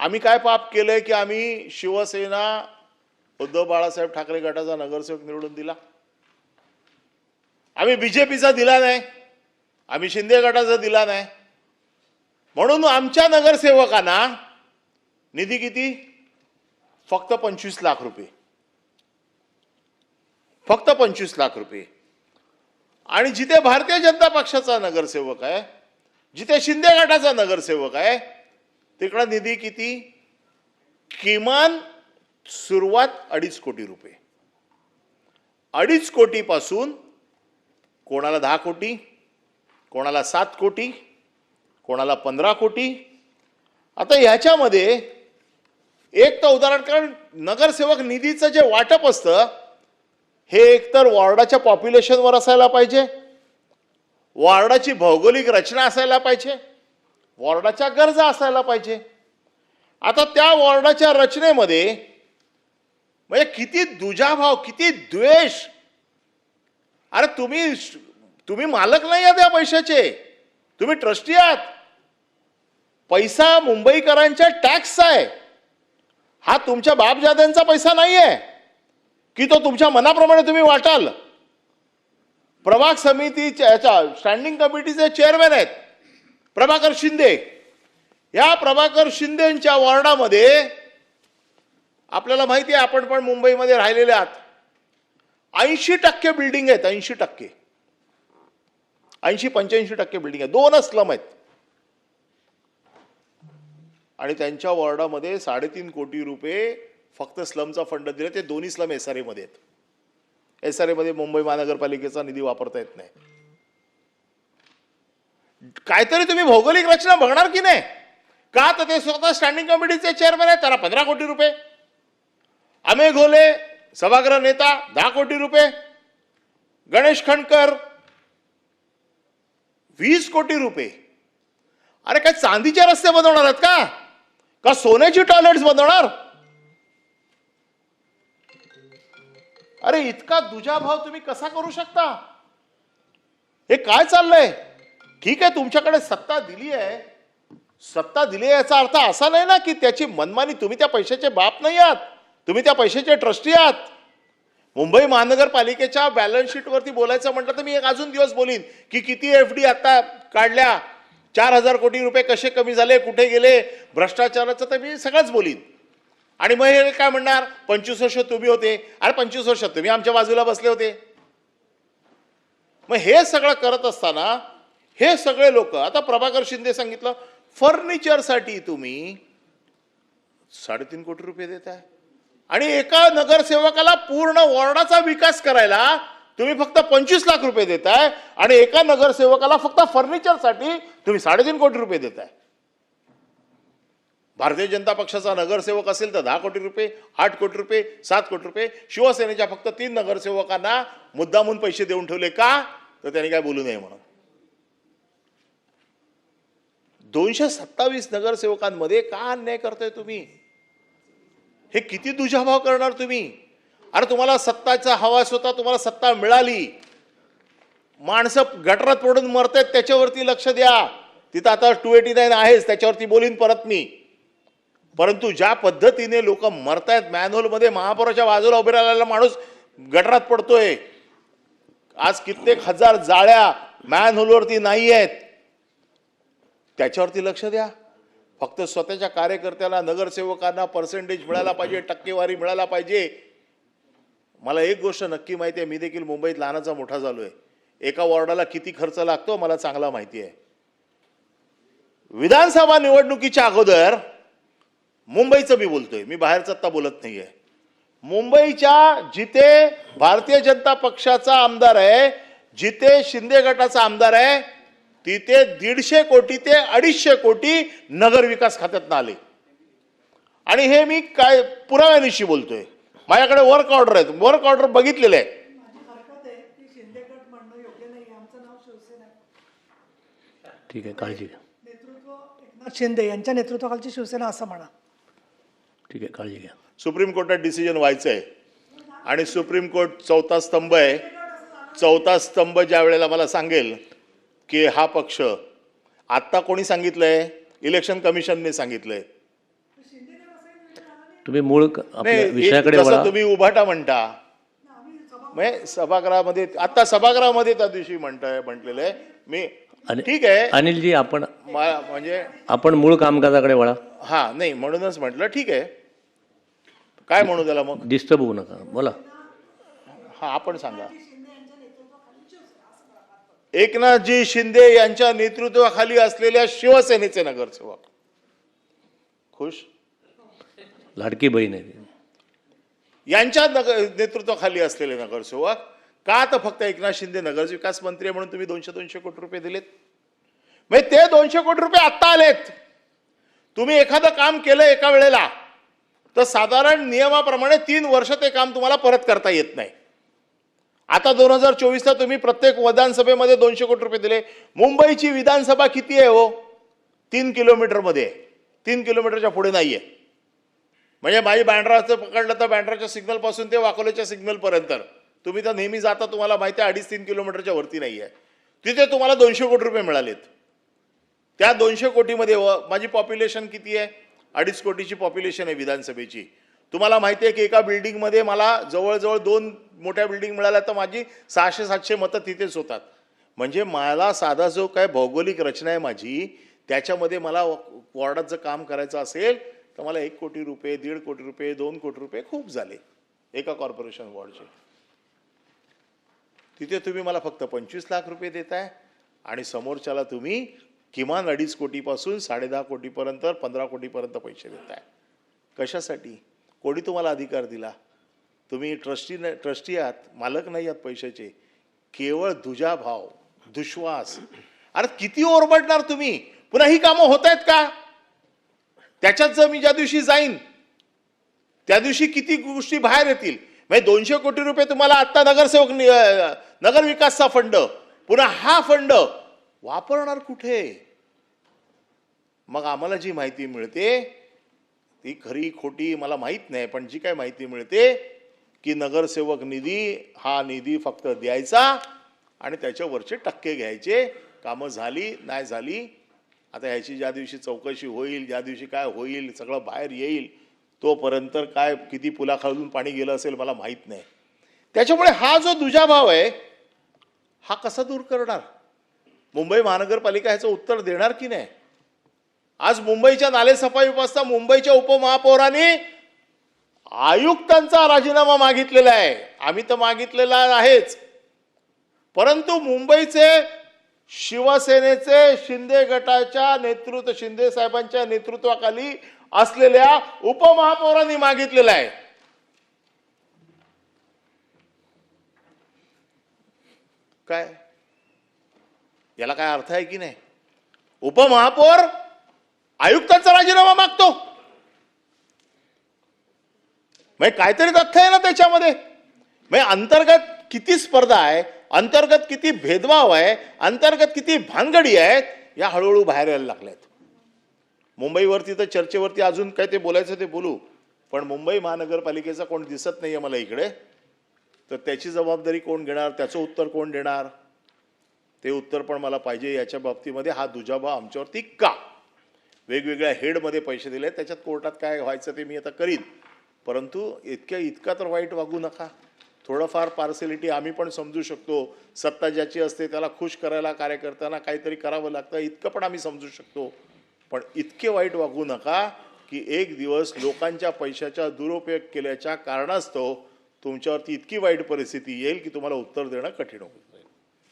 आम्ही काय पाप केलंय की आम्ही शिवसेना उद्धव बाळासाहेब ठाकरे गटाचा नगरसेवक निवडून दिला? आम्ही बीजेपीचा दिला नाही, आम्ही शिंदे गटाचा दिला नाही. म्हणून आमच्या नगरसेवकांना निधी किती? फक्त 25 लाख रुपये, फक्त 25 लाख रुपये. आणि जिथे भारतीय जनता पक्षाचा नगरसेवक आहे, जिथे शिंदे गटाचा नगरसेवक आहे, तिकडे निधी किती? किमान सुरुवात 2.5 कोटी रुपये. 2.5 कोटी पासून कोणाला 10 कोटी, कोणाला 7 कोटी, कोणाला 15 कोटी. आता ह्याच्यामध्ये एक तर उदाहरण, कारण नगरसेवक निधीचं जे वाटप असतं हे एकतर वॉर्डाच्या पॉप्युलेशनवर असायला पाहिजे, वॉर्डाची भौगोलिक रचना असायला पाहिजे, वॉर्डाच्या गरजा असायला पाहिजे. आता त्या वॉर्डाच्या रचनेमध्ये म्हणजे किती दुजाभाव, किती द्वेष. अरे तुम्ही मालक नाही आहात या पैशाचे, तुम्ही ट्रस्टी आहात. पैसा मुंबईकरांच्या टॅक्सचा आहे. हा तुमच्या बापजाद्यांचा पैसा नाहीये की तो तुमच्या मनाप्रमाणे तुम्ही वाटाल. प्रभाग समितीच्या स्टँडिंग कमिटीचे चेअरमॅन आहेत प्रभाकर शिंदे. या प्रभाकर शिंदेच्या वॉर्डामध्ये आपल्याला माहिती आहे, आपण पण मुंबईमध्ये राहिलेले आहात, 80% बिल्डिंग आहेत. 80%, 80-85% बिल्डिंग आहेत. 2 स्लम आहेत. आणि त्यांच्या वॉर्डामध्ये 3.5 कोटी रुपये फक्त स्लमचा फंड दिले. ते दोन्ही स्लम SRA मध्ये आहेत. SRA मध्ये मुंबई महानगरपालिकेचा निधी वापरता येत नाही. काहीतरी तुम्ही भौगोलिक रचना बघणार की नाही का? तर ते स्वतः स्टँडिंग कमिटीचे चेअरमॅन आहेत, त्याला 15 कोटी रुपये. अमेय घोले सभागृह नेता 10 कोटी रुपये. गणेश खंडकर 20 कोटी रुपये. अरे काय चांदीचे रस्ते बनवणार आहेत का सोन्याची टॉयलेट्स बनवणार? अरे इतका दुजाभाव तुम्ही कसा करू शकता? हे काय चाललंय? ठीक आहे, तुमच्याकडे सत्ता दिली आहे, सत्ता दिली आहे याचा अर्थ असा नाही ना की त्याची मनमानी. तुम्ही त्या पैशाचे बाप नाही आहात, तुम्ही त्या पैशाचे ट्रस्टी आहात. मुंबई महानगरपालिकेच्या बॅलन्स शीट वरती बोलायचं म्हटलं तर मी एक अजून दिवस बोलीन की किती FD आता काढल्या, 4,000 कोटी रुपये कसे कमी झाले, कुठे गेले, भ्रष्टाचाराचं तर मी सगळंच बोलीन. आणि मग हे काय म्हणणार, 25 वर्ष तुम्ही होते. अरे 25 वर्ष तुम्ही आमच्या बाजूला बसले होते. मग हे सगळं करत असताना हे सगळे लोक, आता प्रभाकर शिंदे सांगितलं फर्निचरसाठी तुम्ही 3.5 कोटी रुपये देताय आणि एका नगरसेवकाला पूर्ण वॉर्डाचा विकास करायला तुम्ही फक्त 25 लाख रुपये देताय आणि एका नगरसेवकाला फक्त फर्निचरसाठी तुम्ही 3.5 कोटी रुपये देताय. भारतीय जनता पक्षाचा नगरसेवक असेल तर 10 कोटी रुपये, 8 कोटी रुपये, 7 कोटी रुपये. शिवसेनेच्या फक्त 3 नगरसेवकांना मुद्दामून पैसे देऊन ठेवले का? तर त्यांनी काय बोलू नये म्हणून. 227 नगरसेवकांमध्ये का अन्याय करताय तुम्ही? हे किती दुजाभाव करणार तुम्ही? अरे तुम्हाला सत्ताचा हवास होता, तुम्हाला सत्ता मिळाली, माणसं गटारात पडून मरतायत त्याच्यावरती लक्ष द्या. तिथं आता 289 आहेच, त्याच्यावरती बोलीन परत मी. परंतु ज्या पद्धतीने लोक मरतायत, मॅनहोल मध्ये महापौराच्या बाजूला उभे राहिलेला माणूस गटारात पडतोय. आज कित्येक हजार जाळ्या मॅनहोलवरती नाही आहेत, त्याच्यावरती लक्ष द्या. फक्त स्वतःच्या कार्यकर्त्याला, नगरसेवकांना पर्सेंटेज मिळाला पाहिजे, टक्केवारी मिळाला पाहिजे. मला एक गोष्ट नक्की माहिती आहे, मी देखील मुंबईत लहानाचा मोठा झालोय. एका वॉर्डाला किती खर्च लागतो मला चांगला माहिती आहे. विधानसभा निवडणुकीच्या अगोदर मुंबईचं मी बोलतोय, मी बाहेरचं आता बोलत नाहीये. मुंबईच्या जिथे भारतीय जनता पक्षाचा आमदार आहे, जिथे शिंदे गटाचा आमदार आहे, तिथे 150 कोटी ते 250 कोटी नगर विकास खात्यातून आले. आणि हे मी काय पुराव्यानिशी बोलतोय. माझ्याकडे वर्क ऑर्डर आहेत, वर्क ऑर्डर बघितलेले आहे. ठीक आहे, काळजी घ्या. एकनाथ शिंदे यांच्या नेतृत्वाखालची शिवसेना असं म्हणा. ठीक आहे, काळजी घ्या. सुप्रीम कोर्टात डिसिजन व्हायचं आहे आणि सुप्रीम कोर्ट 4था स्तंभ आहे. 4था स्तंभ ज्या वेळेला मला सांगेल की हा पक्ष, आता कोणी सांगितलंय? इलेक्शन कमिशनने सांगितलंय. तुम्ही मूळ आपल्या नाही, विषयाकडे जसं वळा. तुम्ही उभाटा म्हणता म्हणजे सभागृहामध्ये आता सभागृहामध्ये त्या दिवशी म्हटलेलं आहे मी. आणि- ठीक आहे अनिलजी आपण म्हणजे आपण मूळ कामकाजाकडे वळा. हा नाही म्हणूनच म्हटलं ठीक आहे. काय म्हणू त्याला मग? डिस्टर्ब होऊ नका, बोला. हा आपण सांगा. एकनाथजी शिंदे यांच्या नेतृत्वाखाली असलेल्या शिवसेनेचे नगरसेवक खुश, लाडकी बहीण आहे ती. यांच्या नेतृत्वाखाली असलेले नगरसेवक का तर फक्त एकनाथ शिंदे नगरविकास मंत्री आहे म्हणून तुम्ही 200 कोटी रुपये दिलेत. म्हणजे ते 200 कोटी रुपये आत्ता आलेत. तुम्ही एखादं काम केलं एका वेळेला तर साधारण नियमाप्रमाणे 3 वर्ष ते काम तुम्हाला परत करता येत नाही. आता 2024ला तुम्ही प्रत्येक विधानसभेमध्ये 200 कोटी रुपये दिले. मुंबईची विधानसभा किती आहे हो? 3 किलोमीटरमध्ये, 3 किलोमीटरच्या पुढे नाहीये. म्हणजे माझी बँड्राचं पकडलं तर बँड्राच्या सिग्नल पासून ते वाकोल्याच्या सिग्नल पर्यंत तुम्ही तर नेहमी जाता, तुम्हाला माहिती आहे 2.5-3 किलोमीटरच्या वरती नाहीये. तिथे तुम्हाला 200 कोटी रुपये मिळालेत. त्या 200 कोटीमध्ये माझी पॉप्युलेशन किती आहे? 2.5 कोटीची पॉप्युलेशन आहे विधानसभेची. तुम्हाला माहिती आहे की एका बिल्डिंगमध्ये मला जवळजवळ 2 मोठ्या बिल्डिंग मिळाल्या तर माझी 600-700 मतं तिथेच होतात. म्हणजे मला साधा जो काय भौगोलिक रचना आहे माझी, त्याच्यामध्ये मला वॉर्डात जर काम करायचं असेल तर मला 1 कोटी रुपये, 1.5 कोटी रुपये, 2 कोटी रुपये खूप झाले एका कॉर्पोरेशन वॉर्डचे. तिथे तुम्ही मला फक्त 25 लाख रुपये देताय आणि समोरच्याला तुम्ही किमान 2.5 कोटीपासून 10.5 कोटीपर्यंत, 15 कोटीपर्यंत पैसे देताय. कशासाठी? कोणी तुम्हाला अधिकार दिला? तुम्ही ट्रस्टी आहात, मालक नाही आहात पैशाचे. केवळ दुजाभाव, दुश्वास. अरे किती ओरबडणार तुम्ही? पुन्हा ही कामं होत आहेत का? त्याच्यात जर मी ज्या दिवशी जाईन त्या दिवशी किती गोष्टी बाहेर येतील. म्हणजे 200 कोटी रुपये तुम्हाला आता नगरसेवक नगर विकासचा फंड, पुन्हा हा फंड वापरणार कुठे? मग आम्हाला जी माहिती मिळते ती खरी खोटी मला माहित नाही, पण जी काय माहिती मिळते की नगरसेवक निधी हा निधी फक्त द्यायचा आणि त्याच्यावरचे टक्के घ्यायचे. कामं झाली नाही झाली, आता ह्याची ज्या दिवशी चौकशी होईल, ज्या दिवशी काय होईल सगळं बाहेर येईल, तोपर्यंत काय किती पुलाखालून पाणी गेलं असेल मला माहीत नाही. त्याच्यामुळे हा जो दुजाभाव आहे हा कसा दूर करणार? मुंबई महानगरपालिका ह्याचं उत्तर देणार की नाही? आज मुंबईच्या नालेसफाईपासून मुंबईच्या उपमहापौरांनी आयुक्तांचा राजीनामा मागितलेला आहे. आम्ही तर मागितलेला आहेच, परंतु मुंबईचे शिवसेनेचे शिंदे गटाच्या शिंदे साहेबांच्या नेतृत्वाखाली असलेल्या उपमहापौरांनी मागितलेला आहे. काय याला काय अर्थ आहे की नाही? उपमहापौर आयुक्तांचा राजीनामा मागतो म्हणजे काहीतरी तथ्य आहे ना त्याच्यामध्ये. म्हणजे अंतर्गत किती स्पर्धा आहे, अंतर्गत किती भेदभाव आहे, अंतर्गत किती भानगडी आहेत, या हळूहळू बाहेर यायला लागल्यात. मुंबईवरती तर चर्चेवरती अजून काय ते बोलायचं ते बोलू, पण मुंबई महानगरपालिकेचा कोण दिसत नाहीये मला इकडे. तर त्याची जबाबदारी कोण घेणार, त्याचं उत्तर कोण देणार, ते उत्तर पण मला पाहिजे. याच्या बाबतीमध्ये हा दुजाभाव आमच्यावरती का? वेगवेगळ्या हेडमध्ये पैसे दिले, त्याच्यात कोर्टात काय व्हायचं ते मी आता करीन, परंतु इतका तर वाईट वागू नका. थोडंफार पार्सॅलिटी आम्ही पण समजू शकतो. सत्ता ज्याची असते त्याला खुश करायला कार्यकर्त्यांना काहीतरी करावं लागतं, इतकं पण आम्ही समजू शकतो. पण इतके वाईट वागू नका की एक दिवस लोकांच्या पैशाचा दुरुपयोग केल्याच्या कारणास्तव तुमच्यावरती इतकी वाईट परिस्थिती येईल की तुम्हाला उत्तर देणं कठीण होईल.